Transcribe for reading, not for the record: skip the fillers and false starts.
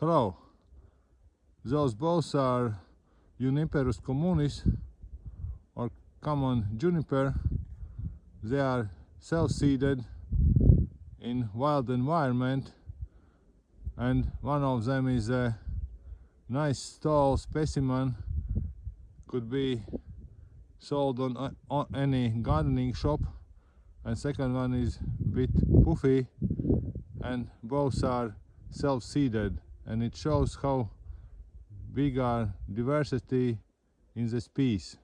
Hello. Those both are Juniperus communis, or common juniper. They are self-seeded in wild environment, and one of them is a nice tall specimen, could be sold on any gardening shop, and second one is a bit puffy, and both are self-seeded, and it shows how big are diversity in the species.